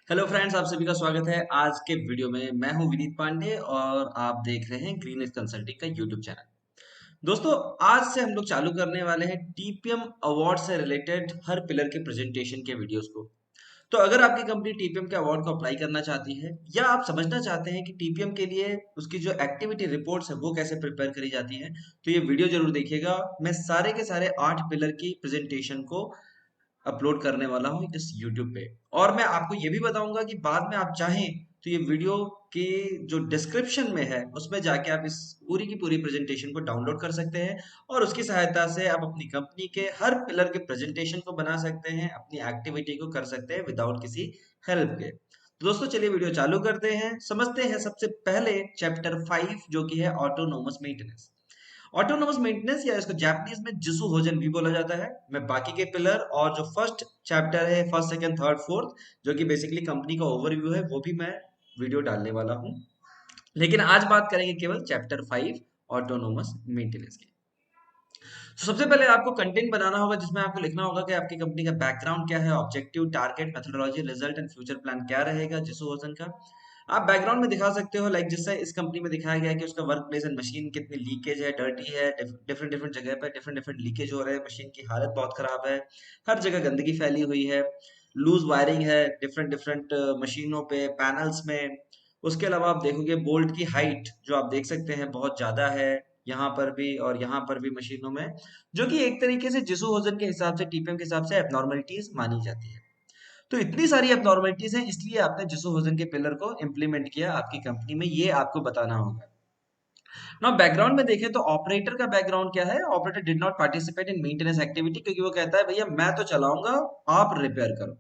Hello friends, आप सभी का स्वागत है आज के वीडियो में। मैं हूं विनीत पांडे और आप देख रहे हैं ग्रीन एज कंसल्टिंग का यूट्यूब चैनल। दोस्तों, आज से हम लोग चालू करने वाले हैं टीपीएम अवार्ड से रिलेटेड हर पिलर के प्रेजेंटेशन के वीडियोस को। तो अगर आपकी कंपनी टीपीएम के अवार्ड को अप्लाई करना चाहती है या आप समझना चाहते हैं कि टीपीएम के लिए उसकी जो एक्टिविटी रिपोर्ट्स है वो कैसे प्रिपेयर करी जाती है, तो ये वीडियो जरूर देखिएगा। मैं सारे के सारे 8 पिलर की प्रेजेंटेशन को अपलोड करने वाला हूँ इस YouTube पे। और मैं आपको ये भी बताऊंगा कि बाद में आप चाहें तो ये वीडियो के जो डिस्क्रिप्शन में है उसमें जाके आप इस पूरी की पूरी प्रेजेंटेशन को डाउनलोड कर सकते हैं और उसकी सहायता से आप अपनी कंपनी के हर पिलर के प्रेजेंटेशन को बना सकते हैं, अपनी एक्टिविटी को कर सकते हैं विदाउट किसी हेल्प के। तो दोस्तों, चलिए वीडियो चालू करते हैं। समझते हैं सबसे पहले चैप्टर 5 जो कि है ऑटोनोमस मेंटेनेंस। ऑटोनोमस मेंटेनेंस या इसको जापानीज में जिसु होजन भी बोला जाता है। मैं बाकी के पिलर और जो फर्स्ट चैप्टर है, फर्स्ट सेकंड थर्ड फोर्थ, जो कि बेसिकली कंपनी का ओवरव्यू है, वो भी मैं वीडियो डालने वाला हूँ। लेकिन आज बात करेंगे केवल चैप्टर 5 ऑटोनोमस मेंटेनेंस की। तो सबसे पहले आपको कंटेंट बनाना होगा जिसमें आपको लिखना होगा कि आपकी कंपनी का बैकग्राउंड क्या है, objective, target, methodology, result and future plan क्या रहेगा जिसु होजन का। आप बैकग्राउंड में दिखा सकते हो, लाइक जिससे इस कंपनी में दिखाया गया है कि उसका वर्क प्लेस एंड मशीन कितनी लीकेज है, डर्टी है, डिफरेंट डिफरेंट जगह पे डिफरेंट डिफरेंट लीकेज हो रहे हैं, मशीन की हालत बहुत खराब है, हर जगह गंदगी फैली हुई है, लूज वायरिंग है डिफरेंट डिफरेंट मशीनों पे, पैनल्स में। उसके अलावा आप देखोगे बोल्ट की हाइट जो आप देख सकते हैं बहुत ज्यादा है, यहाँ पर भी और यहाँ पर भी मशीनों में, जो कि एक तरीके से जिसु वजन के हिसाब से, टीपीएम के हिसाब से एबनॉर्मलिटीज मानी जाती है। तो इतनी सारी एबनॉर्मलिटीज हैं, इसलिए आपने जिसु वजन के पिलर को इम्प्लीमेंट किया आपकी कंपनी में, ये आपको बताना होगा ना। बैकग्राउंड में देखें तो ऑपरेटर का बैकग्राउंड क्या है। Operator did not participate in maintenance activity, क्योंकि वो कहता है भैया मैं तो चलाऊंगा, आप रिपेयर करो।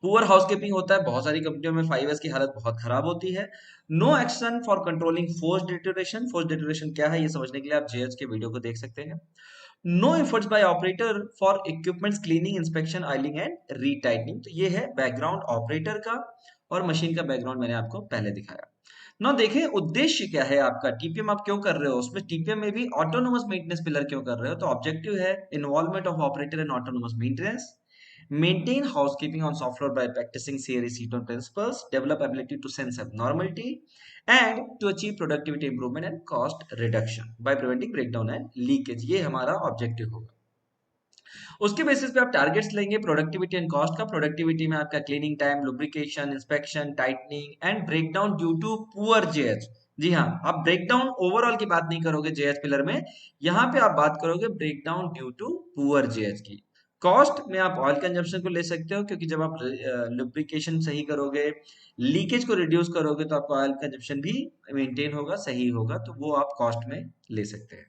पुअर हाउसकीपिंग होता है, बहुत सारी कंपनियों में 5S की हालत बहुत खराब होती है। No action for controlling force deterioration. Force deterioration क्या है ये समझने के लिए आप जेएच के वीडियो को देख सकते हैं। No efforts by operator for equipments cleaning, inspection, oiling and retightening. तो ये है बैकग्राउंड ऑपरेटर का, और मशीन का बैकग्राउंड मैंने आपको पहले दिखाया ना। देखें उद्देश्य क्या है आपका, टीपीएम आप क्यों कर रहे हो, उसमें टीपीएम में भी ऑटोनोमस मेंटेनेंस पिलर क्यों कर रहे हो। तो ऑब्जेक्टिव है involvement of operator in autonomous maintenance, maintain housekeeping on software by practicing CRE Ceton principles, develop ability to sense abnormality, and to achieve productivity improvement and cost reduction by preventing breakdown and leakage। ये हमारा objective होगा। उसके basis पे आप targets लेंगे productivity and cost का। Productivity में आपका cleaning time, lubrication, inspection, tightening and breakdown due to poor JH. जी हाँ, आप ब्रेकडाउन ओवरऑल की बात नहीं करोगे जेएच पिलर में, यहाँ पे आप बात करोगे breakdown due to poor JH की। कॉस्ट में आप ऑयल कंजम्पशन को ले सकते हो, क्योंकि जब आप लुब्रिकेशन सही करोगे, लीकेज को रिड्यूस करोगे, तो आपका ऑयल कंजम्पशन भी मेंटेन होगा, सही होगा, तो वो आप कॉस्ट में ले सकते हैं।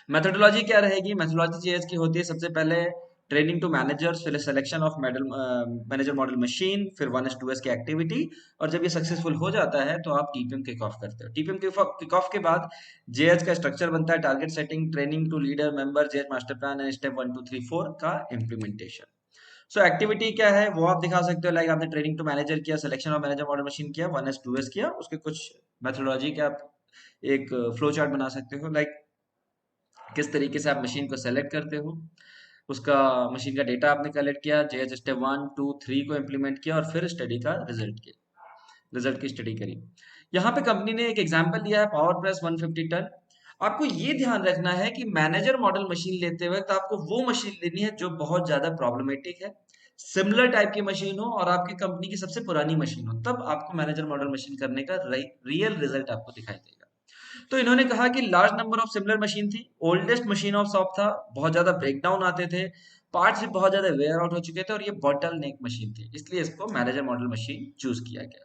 मेथोडोलॉजी क्या रहेगी, मेथोडोलॉजी जेएच की होती है सबसे पहले ट्रेनिंग टू मैनेजर्स, फिर selection of manager model machine, फिर 1S 2S की एक्टिविटी। और जब ये सक्सेसफुल हो जाता है तो आप टीपीएम किक ऑफ करते हो। टीपीएम किक ऑफ के बाद जेएच का स्ट्रक्चर बनता है, target setting, training to leader member, JH master plan and step 1 2 3 4 का इम्प्लीमेंटेशन। सो एक्टिविटी क्या है वो आप दिखा सकते हो, लाइक आपने ट्रेनिंग टू मैनेजर किया, selection of manager model machine किया, 1S 2S किया, उसके कुछ मेथोडोलॉजी के आप एक फ्लो चार्ट बना सकते हो, लाइक किस तरीके से आप मशीन को सेलेक्ट करते हो, उसका मशीन का डेटा आपने कलेक्ट किया, जेएच स्टेप 1 2 3 को इम्प्लीमेंट किया, और फिर स्टडी का रिजल्ट की स्टडी करी। यहाँ पे कंपनी ने एक एग्जांपल दिया है, पावर प्रेस 150 टन। आपको ये ध्यान रखना है कि मैनेजर मॉडल मशीन लेते वक्त आपको वो मशीन लेनी है जो बहुत ज्यादा प्रॉब्लमेटिक है, सिमिलर टाइप की मशीन हो और आपकी कंपनी की सबसे पुरानी मशीन हो, तब आपको मैनेजर मॉडल मशीन करने का रियल रिजल्ट आपको दिखाई देगा। तो इन्होंने कहा कि large number of similar machine थी, ओल्डेस्ट मशीन ऑफ शॉप था, बहुत ज्यादा ब्रेकडाउन आते थे, पार्ट्स भी बहुत ज्यादा वेयर आउट हो चुके थे, और ये बॉटल नेक मशीन थी, इसलिए इसको मैनेजर मॉडल मशीन चूज किया गया।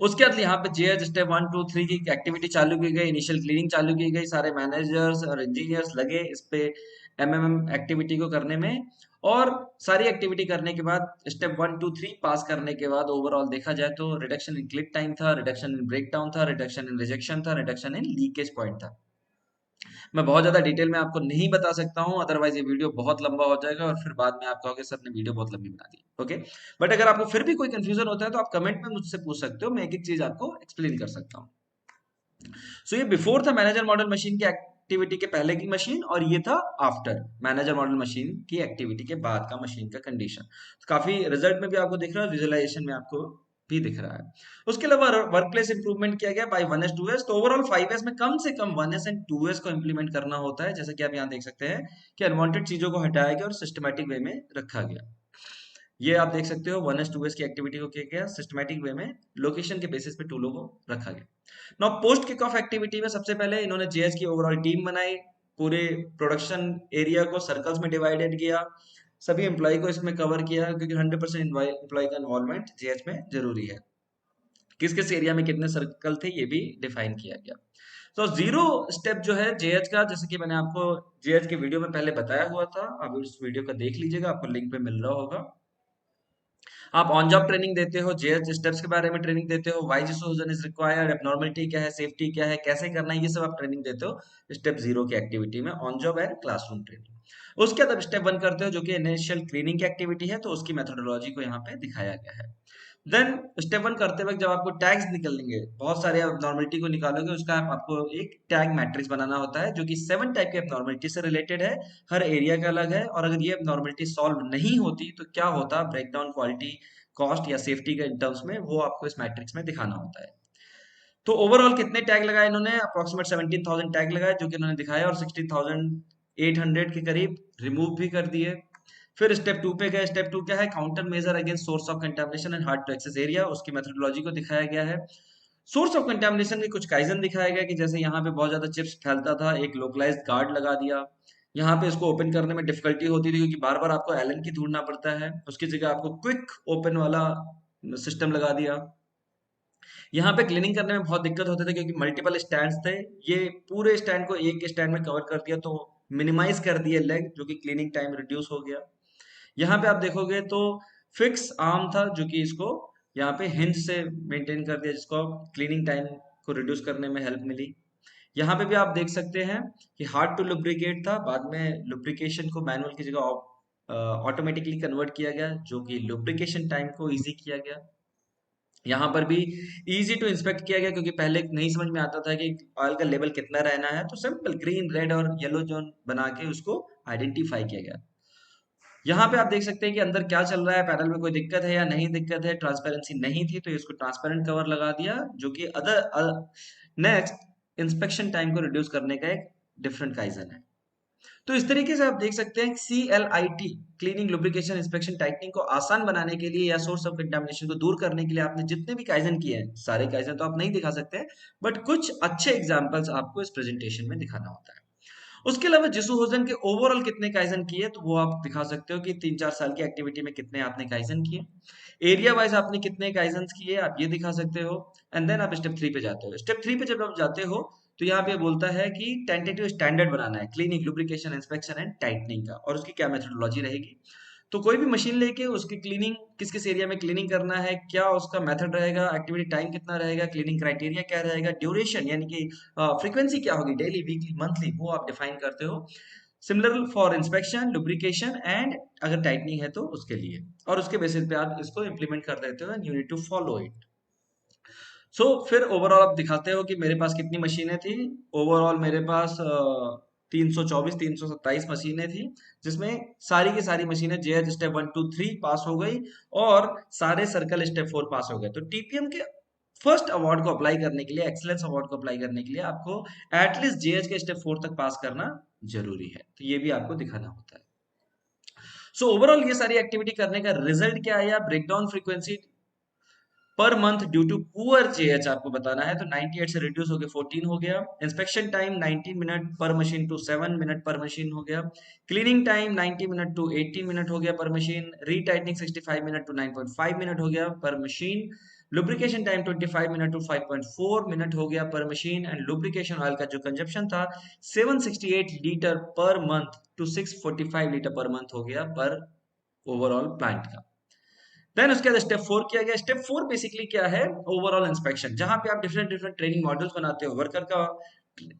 उसके बाद यहाँ पे जेएच स्टेप 1 2 3 की एक्टिविटी चालू की गई, इनिशियल क्लीनिंग चालू की गई, सारे मैनेजर्स और इंजीनियर्स लगे इस पे एमएमएम एक्टिविटी को करने में। और सारी एक्टिविटी करने के बाद स्टेप 1 2 3 पास करने के बाद ओवरऑल देखा जाए तो रिडक्शन इन क्लिक टाइम था, रिडक्शन इन ब्रेकडाउन था, रिडक्शन इन रिजेक्शन था, रिडक्शन इन लीकेज पॉइंट था। मैं बहुत ज्यादा डिटेल में आपको नहीं बता सकता हूँ, अदरवाइज ये वीडियो बहुत लंबा हो जाएगा और फिर बाद में आप कहोगे सर ने वीडियो बहुत लंबी बना दी। ओके, बट अगर आपको फिर भी कोई कंफ्यूजन होता है तो आप कमेंट में मुझसे पूछ सकते हो, मैं एक एक चीज आपको एक्सप्लेन कर सकता हूँ। सो ये बिफोर था मैनेजर मॉडल मशीन की एक्टिविटी के पहले की मशीन और ये था आफ्टर मैनेजर मॉडल मशीन की एक्टिविटी के बाद का मशीन का कंडीशन। काफी रिजल्ट में भी आपको दिख रहा है, विजुअलाइजेशन में आपको भी दिख रहा है। उसके अलावा वर्क प्लेस इंप्रूवमेंट किया गया बाय 1S 2S। तो ओवरऑल 5S में कम से कम 1S एंड 2S को इंप्लीमेंट करना होता है, जैसे कि आप यहाँ देख सकते हैं कि अनवांटेड चीजों को हटाया गया और सिस्टमैटिक वे में रखा गया। ये आप देख सकते हो 1S 2S की एक्टिविटी को किया गया सिस्टमैटिक वे में, लोकेशन के बेसिस पे टूलों को रखा गया। Now post kick off activity में सबसे पहले इन्होंने जेएस की ओवरऑल टीम बनाई, पूरे प्रोडक्शन एरिया को सर्कल्स में डिवाइडेड किया, सभी एम्प्लॉय को इसमें कवर किया क्योंकि 100% एम्प्लॉय का इन्वॉल्वमेंट जेएस में जरूरी है। किस किस एरिया में कितने सर्कल थे ये भी डिफाइन किया गया। तो जीरो स्टेप जो है जेएच का, जैसे कि मैंने आपको जेएच के वीडियो में पहले बताया हुआ था, आप उस वीडियो का देख लीजिएगा, आपको लिंक पे मिल रहा होगा। आप ऑन जॉब ट्रेनिंग देते हो, जेएच स्टेप्स के बारे में ट्रेनिंग देते हो, व्हाई जिसोजन इज रिक्वायर्ड, एब्नॉर्मलिटी क्या है, सेफ्टी क्या है, कैसे करना है, ये सब आप ट्रेनिंग देते हो स्टेप 0 की एक्टिविटी में, on job and classroom training. उसके बाद स्टेप 1 करते हो जो कि इनिशियल क्लीनिंग की एक्टिविटी है, तो उसकी मेथोडोलॉजी को यहाँ पे दिखाया गया है। देन स्टेप 1 करते वक्त जब आपको टैग्स निकलेंगे, बहुत सारे एब्नॉर्मलिटी को निकालोगे, उसका आपको एक टैग मैट्रिक्स बनाना होता है जो कि 7 टाइप के एब्नॉर्मलिटी से रिलेटेड है, हर एरिया का अलग है। और अगर ये एब्नॉर्मलिटी सॉल्व नहीं होती तो क्या होता, ब्रेकडाउन क्वालिटी, कॉस्ट या सेफ्टी के टर्म्स में, वो आपको इस मैट्रिक्स में दिखाना होता है। तो ओवरऑल कितने टैग लगाए इन्होंने, अप्रोक्सीमेट 17,000 टैग लगाए जो कि इन्होंने दिखाया, और 16,800 के करीब रिमूव भी कर दिए। फिर स्टेप 2 पे गए। स्टेप 2 क्या है, counter measure against source of contamination and hard to access area, उसकी मेथोडोलॉजी को दिखाया गया है। सोर्स ऑफ कंटामिनेशन में कुछ काइजन दिखाया गया कि जैसे यहाँ पे बहुत ज्यादा चिप्स फैलता था, एक लोकलाइज्ड गार्ड लगा दिया, यहाँ पे इसको ओपन करने में डिफिकल्टी होती थी क्योंकि बार बार आपको एलन की ढूंढना पड़ता है, उसकी जगह आपको क्विक ओपन वाला सिस्टम लगा दिया। यहाँ पे क्लीनिंग करने में बहुत दिक्कत होते थे क्योंकि मल्टीपल स्टैंड्स थे, ये पूरे स्टैंड को एक स्टैंड में कवर कर दिया, तो मिनिमाइज कर दिए लेग, जो कि क्लीनिंग टाइम रिड्यूस हो गया। यहाँ पे आप देखोगे तो फिक्स आर्म था जो कि इसको यहाँ पे हिंज से मेंटेन कर दिया, जिसको क्लीनिंग टाइम को रिड्यूस करने में हेल्प मिली। यहाँ पे भी आप देख सकते हैं कि हार्ड टू लुब्रिकेट था, बाद में लुब्रिकेशन को मैनुअल की जगह ऑटोमेटिकली कन्वर्ट किया गया, जो कि लुब्रिकेशन टाइम को इजी किया गया। यहाँ पर भी इजी टू इंस्पेक्ट किया गया क्योंकि पहले नहीं समझ में आता था कि ऑयल का लेवल कितना रहना है, तो सिंपल ग्रीन, रेड और येलो जोन बना के उसको आइडेंटिफाई किया गया। यहाँ पे आप देख सकते हैं कि अंदर क्या चल रहा है, पैनल में कोई दिक्कत है या नहीं दिक्कत है, ट्रांसपेरेंसी नहीं थी तो इसको ट्रांसपेरेंट कवर लगा दिया, जो कि अदर नेक्स्ट इंस्पेक्शन टाइम को रिड्यूस करने का एक डिफरेंट काइजन है। तो इस तरीके से आप देख सकते हैं CLIT, cleaning lubrication inspection tightening को आसान बनाने के लिए या सोर्स ऑफ कंटामिनेशन को दूर करने के लिए आपने जितने भी काइजन किए हैं, सारे काइजन तो आप नहीं दिखा सकते, बट कुछ अच्छे एग्जांपल्स आपको इस प्रेजेंटेशन में दिखाना होता है। उसके अलावा जिसु होजन के ओवरऑल कितने काइजन किए, तो वो आप दिखा सकते हो कि 3-4 साल की एक्टिविटी में कितने आपने काइजन किए, एरिया वाइज आपने कितने काइजन किए आप ये दिखा सकते हो। एंड देन आप स्टेप 3 पे जाते हो। स्टेप 3 पे जब आप जाते हो तो यहाँ पे बोलता है कि टेंटेटिव स्टैंडर्ड बनाना है cleaning lubrication inspection and tightening का, और उसकी क्या मेथोडोलॉजी रहेगी। तो कोई भी मशीन लेके उसकी क्लीनिंग किस किस एरिया में क्लीनिंग करना है, क्या उसका मेथड रहेगा, एक्टिविटी टाइम कितना रहेगा, क्लीनिंग क्राइटेरिया क्या रहेगा, ड्यूरेशन यानी कि फ्रीक्वेंसी क्या होगी, डेली, वीकली, मंथली, वो आप डिफाइन करते हो। Similar for inspection, lubrication and अगर टाइटनिंग है तो उसके लिए, और उसके बेसिस पे आप इसको इम्प्लीमेंट कर देते हो and you need to follow it. So फिर ओवरऑल आप दिखाते हो कि मेरे पास कितनी मशीनें थी। ओवरऑल मेरे पास 327 मशीनें थी, जिसमें सारी की सारी मशीनें जेएच स्टेप 1 2 3 पास हो गई और सारे सर्कल स्टेप 4 पास हो गए। तो टीपीएम के फर्स्ट अवार्ड को अप्लाई करने के लिए, एक्सलेंस अवार्ड को अप्लाई करने के लिए आपको एटलीस्ट जेएच के स्टेप 4 तक पास करना जरूरी है, तो ये भी आपको दिखाना होता है। सो ओवरऑल ये सारी एक्टिविटी करने का रिजल्ट क्या आया, breakdown frequency per month due to poor JH आपको बताना है, तो 98 से रिड्यूस हो गया 14 हो गया। Inspection time 90 minute per machine to 7 minute per machine हो गया। Cleaning time 90 minute to 18 minute हो गया per machine. Retightening 65 minute to 9.5 minute हो गया per machine. Lubrication time 25 minute to 5.4 minute हो गया per machine. And lubrication oil का जो कंजप्शन था 768 litre per month to 645 litre per month हो गया पर ओवरऑल प्लांट का। देन उसके बाद स्टेप 4 किया गया। स्टेप 4 बेसिकली क्या है, ओवरऑल इंस्पेक्शन, जहां पे आप डिफरेंट डिफरेंट ट्रेनिंग मॉड्यूल्स बनाते हो, वर्कर का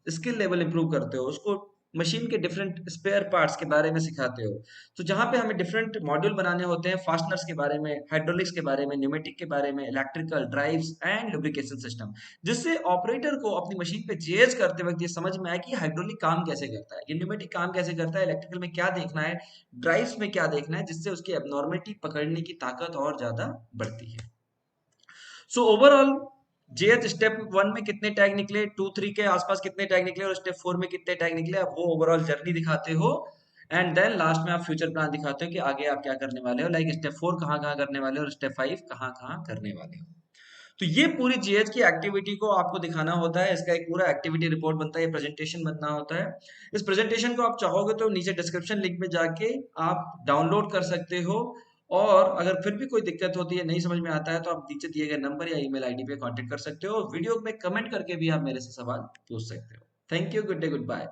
स्किल लेवल इंप्रूव करते हो, उसको मशीन के डिफरेंट स्पेयर पार्ट्स के बारे में सिखाते हो। तो जहाँ पे हमें डिफरेंट मॉड्यूल बनाने होते हैं, फास्टनर्स के बारे में, हाइड्रोलिक्स के बारे में, न्यूमेटिक के बारे में, electrical drives and lubrication system, जिससे ऑपरेटर को अपनी मशीन पे जेज करते वक्त ये समझ में आए कि हाइड्रोलिक काम कैसे करता है, ये न्यूमेटिक काम कैसे करता है, इलेक्ट्रिकल में क्या देखना है, ड्राइव्स में क्या देखना है, जिससे उसकी एबनॉर्मेलिटी पकड़ने की ताकत और ज्यादा बढ़ती है। सो ओवरऑल जेएच स्टेप 1 में कितने टैग निकले, 2 3 के आसपास कितने टैग निकले और स्टेप 4 में कितने टैग निकले, आप वो ओवरऑल जर्नी दिखाते हो। एंड देन लास्ट में आप फ्यूचर प्लान दिखाते हो कि आगे आप क्या करने वाले हो, लाइक स्टेप 4 कहाँ कहाँ करने वाले हो और स्टेप 5 कहाँ कहाँ करने वाले हो। तो ये पूरी जीएच की एक्टिविटी को आपको दिखाना होता है, इसका एक पूरा एक्टिविटी रिपोर्ट बनता है, ये प्रेजेंटेशन बनना होता है। इस प्रेजेंटेशन को आप चाहोगे तो नीचे डिस्क्रिप्शन लिंक में जाके आप डाउनलोड कर सकते हो। और अगर फिर भी कोई दिक्कत होती है, नहीं समझ में आता है, तो आप नीचे दिए गए नंबर या ईमेल आईडी पे कांटेक्ट कर सकते हो। वीडियो में कमेंट करके भी आप मेरे से सवाल पूछ सकते हो। Thank you, good day, good bye.